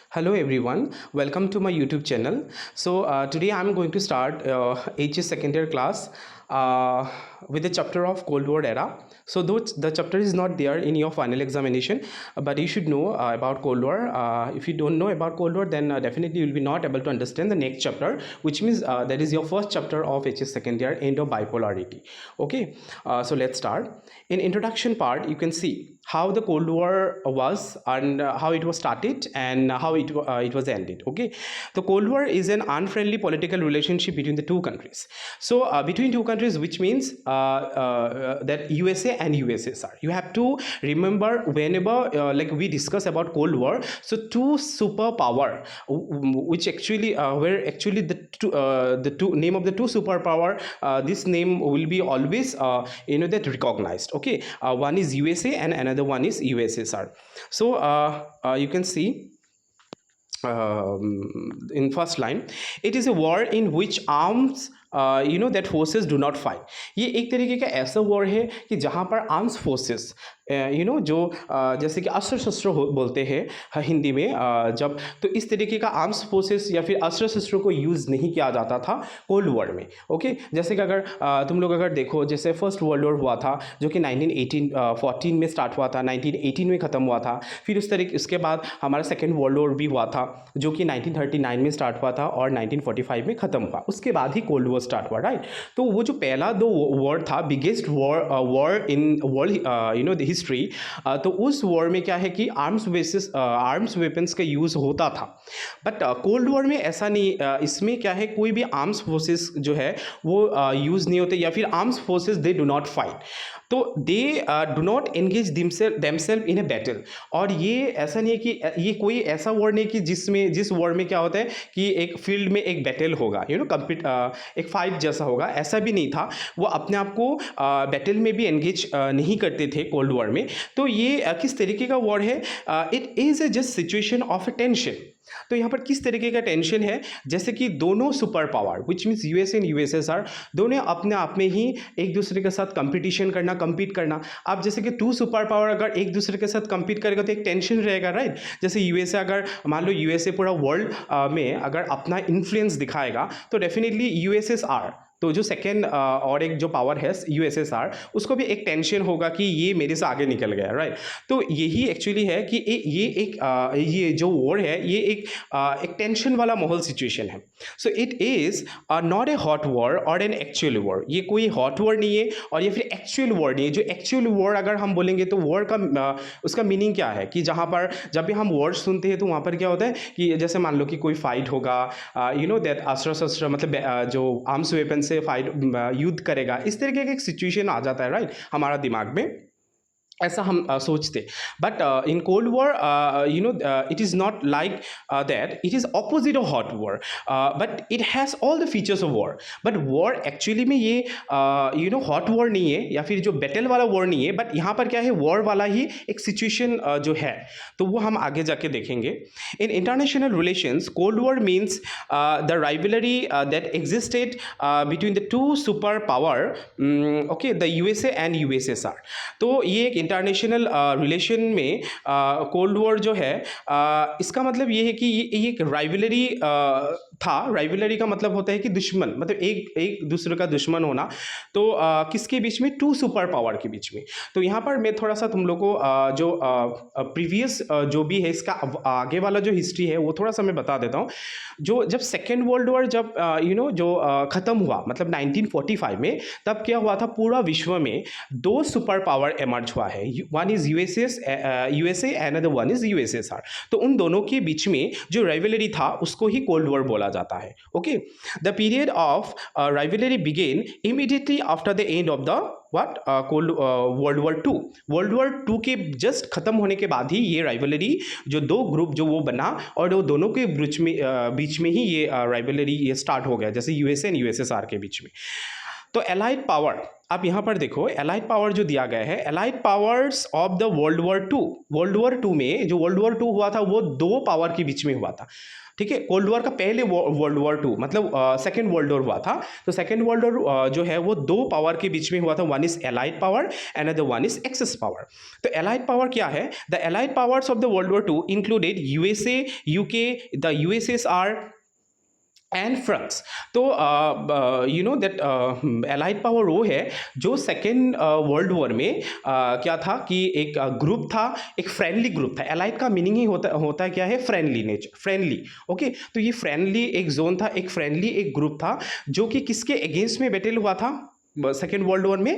Hello everyone, welcome to my YouTube channel. Today I'm going to start HS second year class with the chapter of Cold War era. So though the chapter is not there in your final examination, but you should know about Cold War. If you don't know about Cold War, then definitely you will be not able to understand the next chapter, which means that is your first chapter of HS second year, end of bipolarity. Okay, so let's start. In introduction part, you can see how the Cold War was and how it was started and how it was ended. Okay, the Cold War is an unfriendly political relationship between the two countries. So between two countries, which means that USA and USSR. You have to remember whenever like we discuss about Cold War. So two superpower, which actually were actually the two name of the two superpower. This name will be always that recognized. Okay, one is USA and another one is USSR. So you can see in first line, it is a war in which arms that forces do not fight. ये एक तरीके का ऐसा war है कि जहाँ पर arms forces जो जैसे कि अस्त्र शस्त्र बोलते हैं हिंदी में, जब तो इस तरीके का आर्म्स फोर्सेस या फिर अस्त्र शस्त्रों को यूज़ नहीं किया जाता था कोल्ड वॉर में. ओके, जैसे कि अगर तुम लोग अगर देखो, जैसे फर्स्ट वर्ल्ड वॉर हुआ था जो कि 1914 में स्टार्ट हुआ था, 1918 में ख़त्म हुआ था. फिर उस तरीके उसके बाद हमारा सेकेंड वर्ल्ड वॉर भी हुआ था जो कि 1939 में स्टार्ट हुआ था और 1945 में ख़त्म हुआ. उसके बाद ही कोल्ड वॉर स्टार्ट हुआ, राइट. तो वो जो पहला दो वॉर था, biggest war in world history, तो उस वॉर में क्या है कि आर्म्स वेपन्स का यूज़ होता था. बट कोल्ड वॉर में ऐसा नहीं. इसमें क्या है, कोई भी आर्म्स फोर्सेस जो है वो यूज़ नहीं होते, या फिर arms forces they do not fight. तो they do not engage themselves in a battle. और ये ऐसा नहीं है कि ये कोई ऐसा वॉर नहीं कि जिस वॉर में क्या होता है कि एक फील्ड में एक बैटल होगा, एक फाइट जैसा होगा. ऐसा भी नहीं था. वो अपने आप को बैटल में भी एंगेज नहीं करते थे कोल्ड वॉर में. तो ये किस तरीके का वॉर है? It is a just situation of A tension. तो यहाँ पर किस तरीके का टेंशन है, जैसे कि दोनों super power which means USA and USSR दोनों अपने आप में ही एक दूसरे के साथ कंपटीशन करना, compete करना. आप जैसे कि टू सुपर पावर अगर एक दूसरे के साथ compete करेगा तो एक टेंशन रहेगा, राइट. जैसे यूएसए, अगर मान लो यूएसए पूरा वर्ल्ड में अगर अपना इन्फ्लुएंस दिखाएगा तो डेफिनेटली यूएसएसआर, तो जो सेकेंड और एक जो पावर है यूएसएसआर, उसको भी एक टेंशन होगा कि ये मेरे से आगे निकल गया, राइट. तो यही एक्चुअली है कि ये जो वॉर है ये एक टेंशन वाला माहौल सिचुएशन है. So it is not a hot war और एन एक्चुअल वॉर. ये कोई हॉट वॉर नहीं है और ये फिर एक्चुअल वॉर नहीं है. जो एक्चुअल वॉर अगर हम बोलेंगे तो वॉर का उसका मीनिंग क्या है कि जहाँ पर जब भी हम वॉर सुनते हैं तो वहाँ पर क्या होता है कि जैसे मान लो कि कोई फाइट होगा, दैट अस्त्र शस्त्र मतलब जो आर्म्स वेपन से फाइट युद्ध करेगा, इस तरीके का एक सिचुएशन आ जाता है, राइट, हमारा दिमाग में. ऐसा हम सोचते. But in cold war it is not like that. It is opposite of hot war, but it has all the features of war. But war actually में ये हॉट वॉर नहीं है या फिर जो बैटल वाला वॉर नहीं है, बट यहाँ पर क्या है, वॉर वाला ही एक सिचुएशन जो है, तो वो हम आगे जाके देखेंगे. In international relations, cold war means the rivalry that existed between the two super power, okay, the USA and USSR. तो ये एक इंटरनेशनल रिलेशन में कोल्ड वॉर जो है, इसका मतलब ये है कि ये एक राइवलरी था. राइवलरी का मतलब होता है कि दुश्मन, मतलब एक दूसरे का दुश्मन होना. तो किसके बीच में? टू सुपर पावर के बीच में. तो यहाँ पर मैं थोड़ा सा तुम लोग को जो प्रीवियस जो भी है इसका आगे वाला जो हिस्ट्री है वो थोड़ा सा मैं बता देता हूँ. जब सेकेंड वर्ल्ड वॉर जब जो ख़त्म हुआ, मतलब 1945 में, तब क्या हुआ था, पूरा विश्व में दो सुपर पावर एमर्ज हुआ है. One is USA and other one is USSR. तो उन दोनों के बीच में जो राइवलरी था उसको ही कोल्ड वॉर बोला जाता है. Okay, the period of rivalry begin immediately after the end of the cold world war two. World war two के जस्ट खत्म होने के बाद ही ये राइवलरी, जो दो ग्रुप जो वो बना, और वो दोनों के बीच में ही ये राइवलरी ये स्टार्ट हो गया, जैसे यूएसए एंड यूएसएसआर के बीच में. तो एलाइड पावर, आप यहाँ पर देखो एलाइड पावर जो दिया गया है, allied powers of the world war 2 में, जो वर्ल्ड वॉर 2 हुआ था वो दो पावर के बीच में हुआ था, ठीक है। कोल्ड वॉर का पहले वर्ल्ड वॉर 2 मतलब सेकेंड वर्ल्ड वॉर हुआ था, तो सेकेंड वर्ल्ड वॉर जो है वो दो पावर के बीच में हुआ था, one is allied power and other one is axis power. तो एलाइड पावर क्या है? The allied powers of the world war 2 included USA, UK, the USSR and France. तो you know that allied power वो है जो second world war में क्या था कि एक ग्रुप था, एक फ्रेंडली ग्रुप था। एलाइड का मीनिंग ही होता है क्या है? Friendly nature, friendly. ओके, तो ये फ्रेंडली एक जोन था, एक फ्रेंडली एक ग्रुप था जो कि किसके अगेंस्ट में बैटल हुआ था सेकेंड वर्ल्ड वॉर में?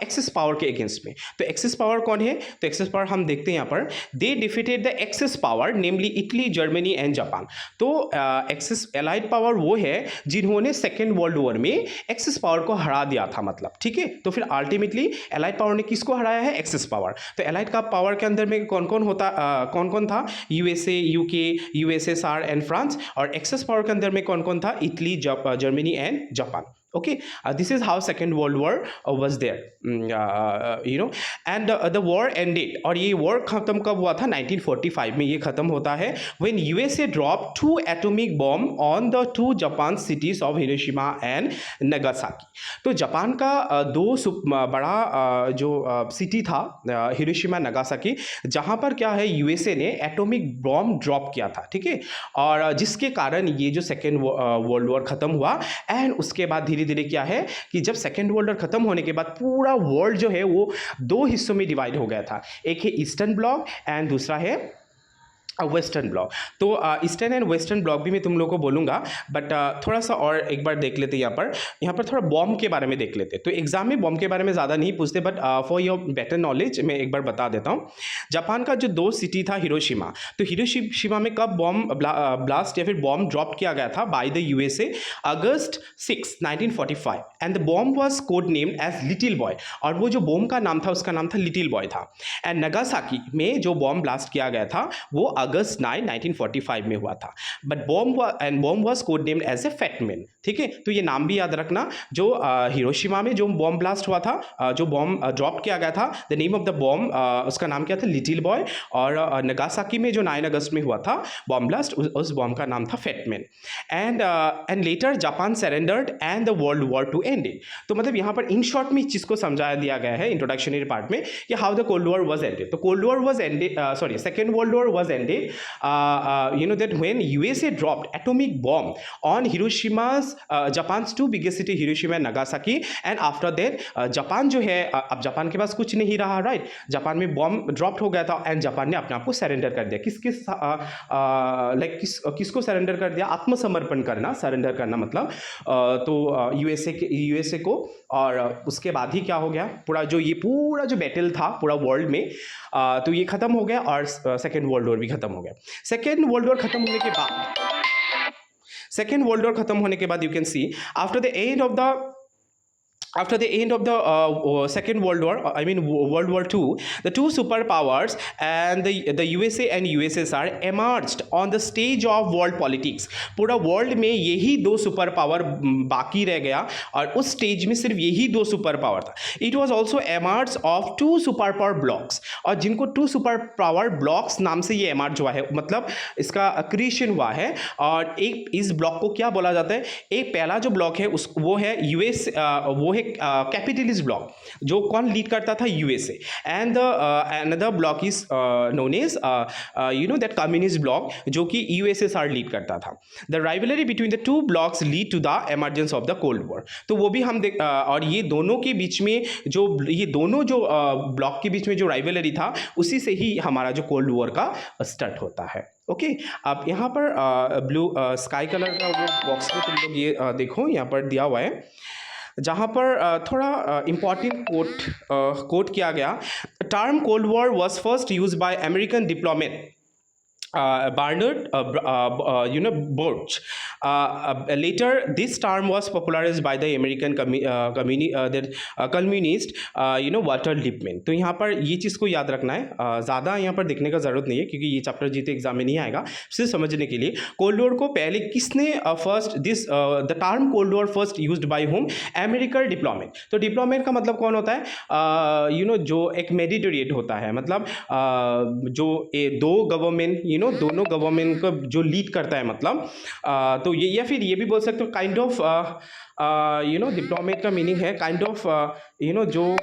एक्सेस पावर के अगेंस्ट में। तो एक्सेस पावर कौन है? तो एक्सेस पावर हम देखते हैं यहाँ पर, they defeated the axis power namely Italy, Germany and Japan. तो एक्सेस एलाइड पावर वो है जिन्होंने सेकेंड वर्ल्ड वॉर में एक्सेस पावर को हरा दिया था, मतलब, ठीक है। तो फिर अल्टीमेटली एलाइड पावर ने किसको हराया है? Axis power. तो एलाइड का पावर के अंदर में कौन कौन था? USA, UK, USSR and France. और एक्सेस पावर के अंदर में कौन कौन था? Italy, Germany and Japan. Okay, this is how Second World War was there, you know, and the war ended, और ये war खत्म कब हुआ था? 1945 में ये खत्म होता है, when USA dropped 2 atomic bomb on the 2 Japan cities of Hiroshima and Nagasaki। तो जापान का दो बड़ा जो सिटी था हिरोशिमा, नागासाकी, जहाँ पर क्या है यूएसए ने एटॉमिक बॉम्ब ड्रॉप किया था, ठीक है। और जिसके कारण ये जो सेकेंड वर्ल्ड वॉर खत्म हुआ। एंड उसके बाद धीरे धीरे क्या है कि जब सेकेंड वर्ल्ड वॉर खत्म होने के बाद पूरा वर्ल्ड जो है वो दो हिस्सों में डिवाइड हो गया था, एक है ईस्टर्न ब्लॉक एंड दूसरा है वेस्टर्न ब्लॉक। तो ईस्टर्न एंड वेस्टर्न ब्लॉक भी मैं तुम लोगों को बोलूँगा, बट थोड़ा सा और एक बार देख लेते हैं यहाँ पर थोड़ा बॉम्ब के बारे में देख लेते। तो एग्जाम में बॉम्ब के बारे में ज़्यादा नहीं पूछते, but for your better knowledge मैं एक बार बता देता हूँ। जापान का जो दो सिटी था हिरोशिमा, तो हिरोशिमा में कब बॉम्ब ब्लास्ट या फिर बॉम्ब ड्रॉप किया गया था? By the USA, August 6, 1945, and the bomb was code named as Little Boy. और वो जो बॉम्ब का नाम था उसका नाम था लिटिल बॉय था। एंड नागासाकी में जो बॉम्ब ब्लास्ट किया गया था वो अगस्त 9, 1945 में हुआ था। But bomb was code named as a Fat Man, ठीक है। तो ये नाम भी याद रखना। जो हिरोशिमा में जो बॉम्ब ब्लास्ट हुआ था, जो बॉम्ब ड्रॉप किया गया था, the name of the bomb, उसका नाम क्या था? Little Boy. और नागासाकी में जो 9 अगस्त में हुआ था बॉम्ब ब्लास्ट, उस बॉम्ब का नाम था Fat Man. And later Japan surrendered and the world war 2 ended. तो मतलब यहाँ पर इन शॉर्ट में इस चीज़ को समझाया दिया गया है इंट्रोडक्शनरी पार्ट में कि how the cold war was ended. तो cold war was ended, sorry, second world war was ended you know that when USA dropped atomic bomb on Hiroshima's Japan's two biggest city Hiroshima and Nagasaki, and after that Japan जो है, अब Japan के पास कुछ नहीं रहा, right. Japan में bomb drop हो गया था एंड जापान ने अपने आप को सरेंडर कर दिया। किसको सरेंडर कर दिया? आत्मसमर्पण करना, सरेंडर करना मतलब तो यूएसए को। और उसके बाद ही क्या हो गया? पूरा जो बैटल था पूरा वर्ल्ड में, तो ये खत्म हो गया और सेकेंड वर्ल्ड वॉर भी खत्म हो गया। सेकेंड वर्ल्ड वॉर खत्म होने के बाद you can see after the end of the Second World War, I mean World War 2, the two superpowers and the USA and USSR emerged on the stage of world politics। पूरा world में यही दो super power बाकी रह गया और उस stage में सिर्फ यही दो सुपर पावर था। It was also emerge of 2 super power blocks, और जिनको 2 सुपर पावर ब्लॉक्स नाम से ये एमर्ज हुआ है, मतलब इसका क्रिएशन हुआ है। और एक इस ब्लॉक को क्या बोला जाता है? एक पहला जो ब्लॉक है वो है यूएस, वो है कैपिटलिस्ट ब्लॉक, जो कौन लीड करता था? USA. And another bloc is known as you know that communist bloc, जो कि यूएसएसआर लीड करता था। The rivalry between the 2 blocs lead to the emergence of the cold war. तो वो भी हम और ये दोनों के बीच में ये दोनों जो ब्लॉक के बीच में जो राइवलरी था, उसी से ही हमारा जो कोल्ड वॉर का स्टार्ट होता है। ओके, अब यहाँ पर ब्लू स्काई कलर का वो बॉक्स में तुम लोग ये देखो, यहाँ पर दिया हुआ है, जहाँ पर थोड़ा इम्पॉर्टेंट कोट किया गया। Term cold war was first use by American diplomat Barnard, Burch. Later, this term was popularized by the American communist, Walter Lippmann. तो यहाँ पर ये चीज़ को याद रखना है, ज़्यादा यहाँ पर देखने का ज़रूरत नहीं है क्योंकि ये चैप्टर जीते एग्जाम में नहीं आएगा. सिर्फ समझने के लिए कोल्ड वॉर को पहले किसने first the term cold war first used by home? American diplomat. तो डिप्लोमेट का मतलब कौन होता है? जो एक मेडिटेरिएट होता है, मतलब जो दो गवर्नमेंट दोनों गवर्नमेंट को जो लीड करता है, मतलब तो ये या फिर ये भी बोल सकते हो काइंड ऑफ डिप्लोमेट का मीनिंग है काइंड ऑफ जो